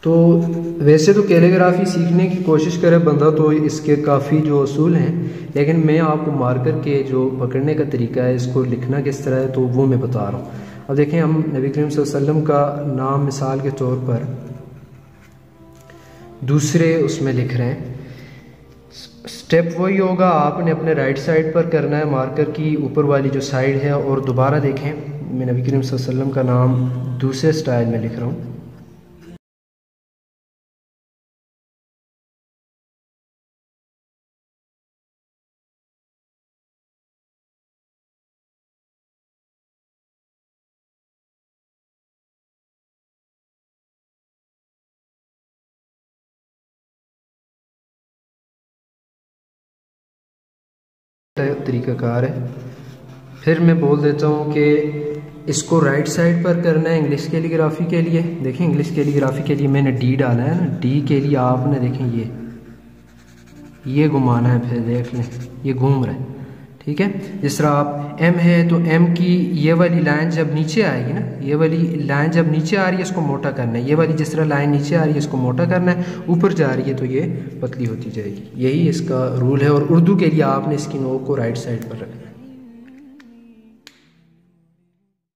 تو ویسے تو کیلیگرافی سیکھنے کی کوشش کرے بندہ تو اس کے کافی جو اصول ہیں، لیکن میں آپ کو مارکر کے جو پکڑنے کا طریقہ ہے، اس کو لکھنا کس طرح ہے، تو وہ میں بتا رہا ہوں۔ اب دیکھیں، ہم نبی کریم صلی اللہ علیہ وسلم کا نام مثال کے طور پر دوسرے اس میں لکھ رہے ہیں۔ سٹیپ وہی ہوگا، آپ نے اپنے رائٹ سائڈ پر کرنا ہے، مارکر کی اوپر والی جو سائڈ ہے، اور دوبارہ دیکھیں میں نبی کریم صلی اللہ علیہ وسلم کا نام دوسرے سٹائل میں لکھ رہا ہوں۔ طریقہ کار ہے، پھر میں بول دیتا ہوں کہ اس کو رائٹ سائڈ پر کرنا ہے انگلش کیلیگرافی کے لیے۔ دیکھیں انگلش کیلیگرافی کے لیے میں نے ڈی ڈالا ہے نا، ڈی کے لیے آپ نے دیکھیں یہ گھمانا ہے، پھر دیکھ لیں یہ گھوم رہا ہے، ٹھیک ہے۔ جس طرح آپ ایم ہے تو ایم کی یہ والی لائن جب نیچے آئے گی نا، یہ والی لائن جب نیچے آ رہی ہے اس کو موٹا کرنا ہے، یہ والی جس طرح لائن نیچے آ رہی ہے اس کو موٹا کرنا ہے، اوپر جا رہی ہے تو یہ پتلی ہوتی جائے گی، یہی اس کا رول ہے۔ اور اردو کے لیے آپ نے اس کی نوک کو رائٹ سائڈ پر رکھنا ہے۔